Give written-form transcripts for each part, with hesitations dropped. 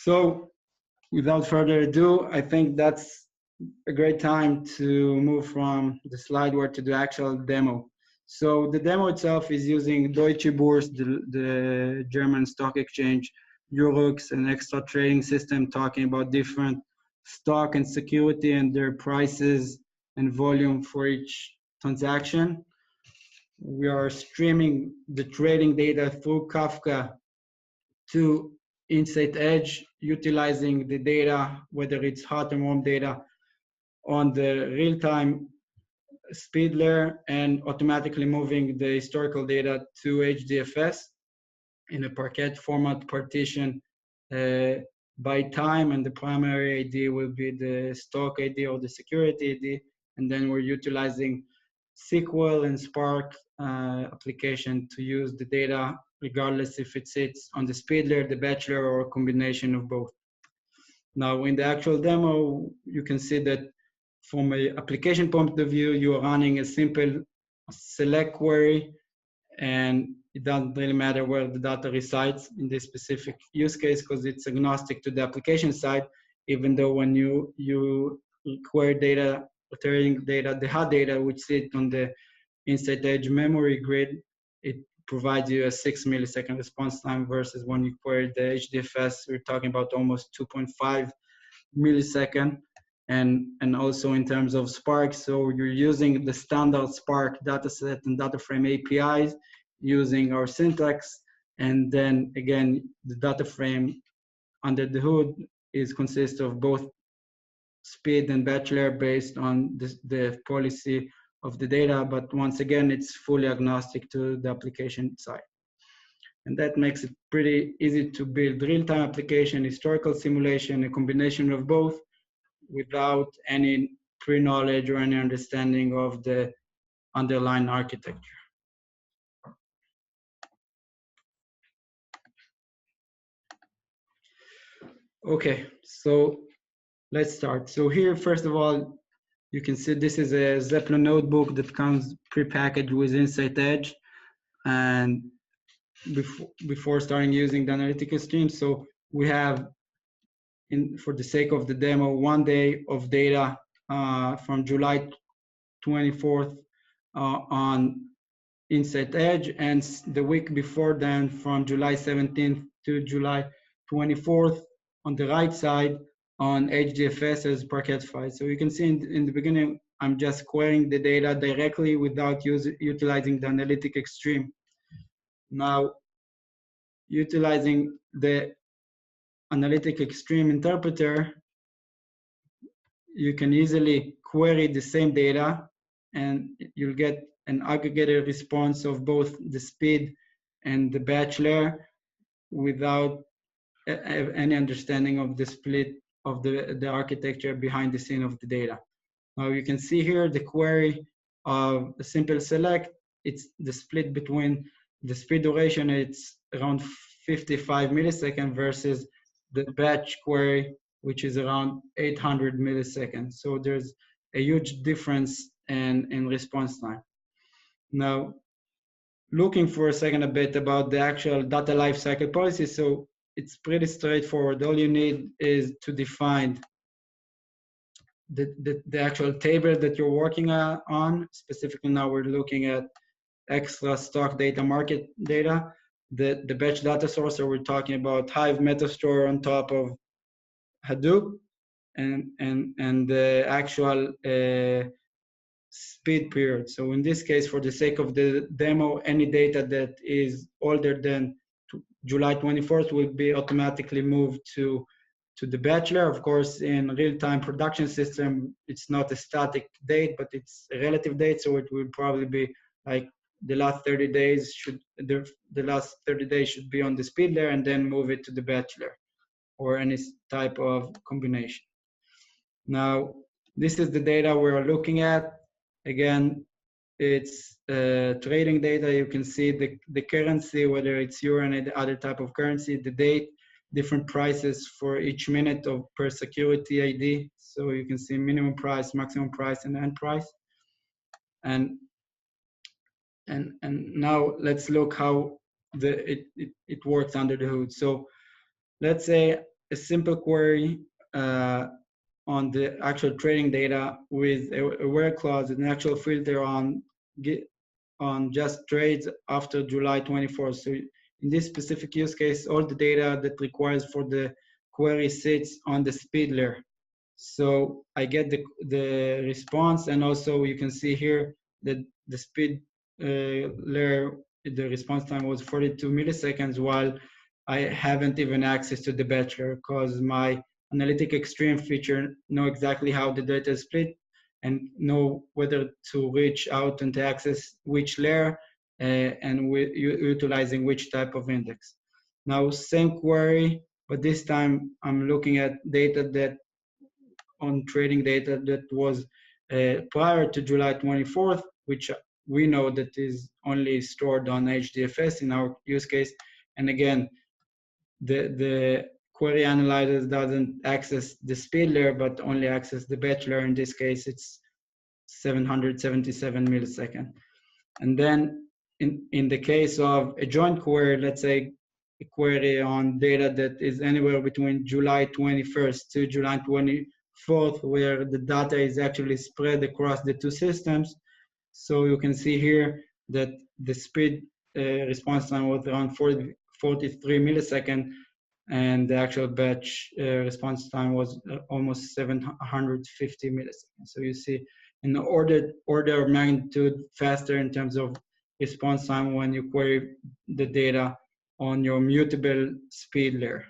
So without further ado, I think that's a great time to move from the slide where to the actual demo. So the demo itself is using Deutsche Börse, the German stock exchange, Eurex, an extra trading system talking about different stock and security and their prices and volume for each transaction. We are streaming the trading data through Kafka to InsightEdge, utilizing the data, whether it's hot or warm data, on the real-time speed layer and automatically moving the historical data to HDFS in a Parquet format partition by time, and the primary ID will be the stock ID or the security ID, and then we're utilizing SQL and Spark application to use the data regardless if it sits on the speed layer, the batch layer, or a combination of both. Now in the actual demo, you can see that from an application point of view, you are running a simple select query, and it doesn't really matter where the data resides in this specific use case because it's agnostic to the application side, even though when you query data, trading data, the hot data, which sits on the InsightEdge memory grid, it provides you a 6 millisecond response time versus when you query the HDFS, we're talking about almost 2.5 millisecond. And also in terms of Spark, so you're using the standard Spark dataset and data frame APIs using our syntax, and then again the data frame under the hood consists of both speed and batch layer based on the policy of the data, but once again it's fully agnostic to the application side. And that makes it pretty easy to build real-time application, historical simulation, a combination of both, without any pre-knowledge or any understanding of the underlying architecture. Okay, so let's start. So here, first of all, you can see this is a Zeppelin notebook that comes pre-packaged with InsightEdge. And before starting using the AnalyticsXtreme, so we have, for the sake of the demo, 1 day of data from July 24th on InsightEdge, and the week before then from July 17th to July 24th on the right side on HDFS as Parquet file. So you can see in the beginning, I'm just querying the data directly without utilizing the AnalyticsXtreme. Now, utilizing the AnalyticsXtreme interpreter, you can easily query the same data and you'll get an aggregated response of both the speed and the batch layer without any understanding of the split of the architecture behind the scene of the data. Now you can see here the query of a simple select, it's the split between the speed duration, it's around 55 milliseconds versus the batch query, which is around 800 milliseconds. So there's a huge difference in response time. Now, looking for a second a bit about the actual data lifecycle policy. So it's pretty straightforward. All you need is to define the actual table that you're working on. Specifically now we're looking at extra stock data, market data. The batch data source, so we're talking about Hive MetaStore on top of Hadoop, and the actual speed period. So in this case, for the sake of the demo, any data that is older than July 24th will be automatically moved to the batch layer. Of course, in real-time production system, it's not a static date, but it's a relative date. So it will probably be like the last 30 days the last 30 days should be on the speed layer and then move it to the batch layer or any type of combination. Now, this is the data we're looking at. Again, it's trading data. You can see the currency, whether it's euro and any other type of currency, the date, different prices for each minute of per security ID. So you can see minimum price, maximum price, and end price. And now let's look how it works under the hood. So let's say a simple query on the actual trading data with a where clause, an actual filter on just trades after July 24th. So in this specific use case, all the data that requires for the query sits on the speed layer. So I get the response, and also you can see here that the speed layer, the response time was 42 milliseconds, while I haven't even access to the batch layer because my AnalyticsXtreme feature know exactly how the data is split and know whether to reach out and to access which layer and utilizing which type of index. Now, same query, but this time I'm looking at data that on trading data that was prior to July 24th, which we know that is only stored on HDFS in our use case. And again, the query analyzer doesn't access the speed layer, but only access the batch layer. In this case, it's 777 milliseconds. And then in the case of a joint query, let's say a query on data that is anywhere between July 21st to July 24th, where the data is actually spread across the two systems. So you can see here that the speed response time was around 43 milliseconds, and the actual batch response time was almost 750 milliseconds. So you see an order of magnitude faster in terms of response time when you query the data on your mutable speed layer.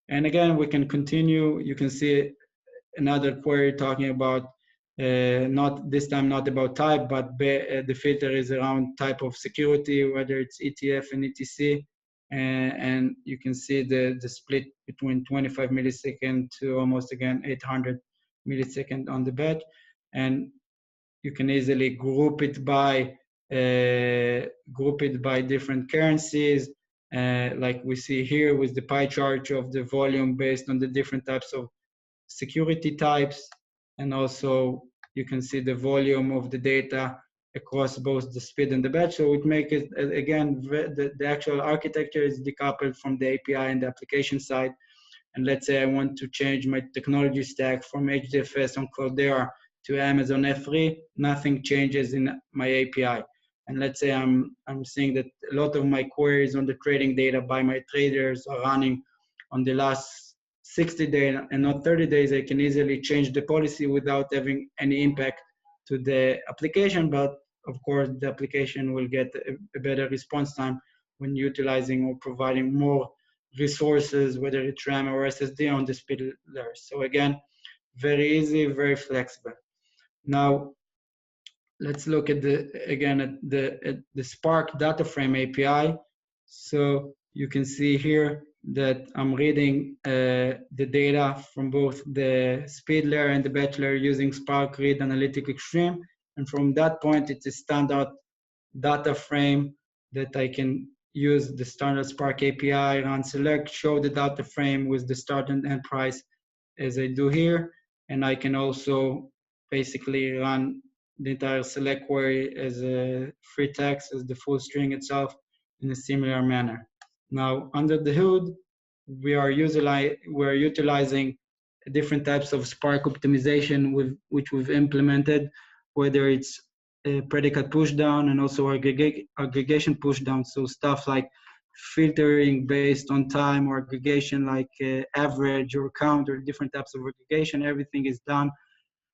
And again, we can continue. You can see another query talking about not this time not about type, but the filter is around type of security, whether it's ETF and ETC. And you can see the split between 25 milliseconds to almost again 800 milliseconds on the batch. And you can easily group it by different currencies, like we see here with the pie chart of the volume based on the different types of security types. And also you can see the volume of the data across both the speed and the batch. So it makes it, again, the actual architecture is decoupled from the API and the application side. And let's say I want to change my technology stack from HDFS on Cloudera to Amazon F3, nothing changes in my API. And let's say I'm seeing that a lot of my queries on the trading data by my traders are running on the last 60 days and not 30 days. I can easily change the policy without having any impact to the application. But of course, the application will get a better response time when utilizing or providing more resources, whether it's RAM or SSD on the speed layer. So again, very easy, very flexible. Now, let's look at the Spark data frame API. So you can see here that I'm reading the data from both the speed layer and the batch layer using Spark Read AnalyticsXtreme. And from that point, it's a standard data frame that I can use the standard Spark API, run select, show the data frame with the start and end price as I do here. And I can also basically run the entire select query as a free text, as the full string itself in a similar manner. Now, under the hood, we are utilizing different types of Spark optimization which we've implemented, whether it's a predicate pushdown and also aggregation pushdown. So stuff like filtering based on time or aggregation like average or count or different types of aggregation, everything is done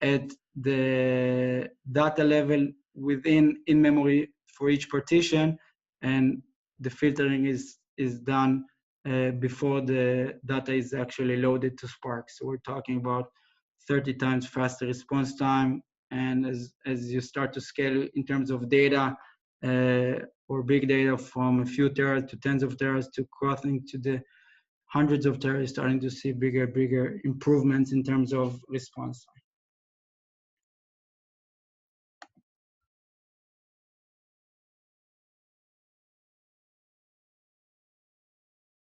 at the data level within in-memory for each partition, and the filtering is done before the data is actually loaded to Spark. So we're talking about 30 times faster response time. And as you start to scale in terms of data or big data from a few teras to tens of teras to crossing to the hundreds of teras, starting to see bigger improvements in terms of response time.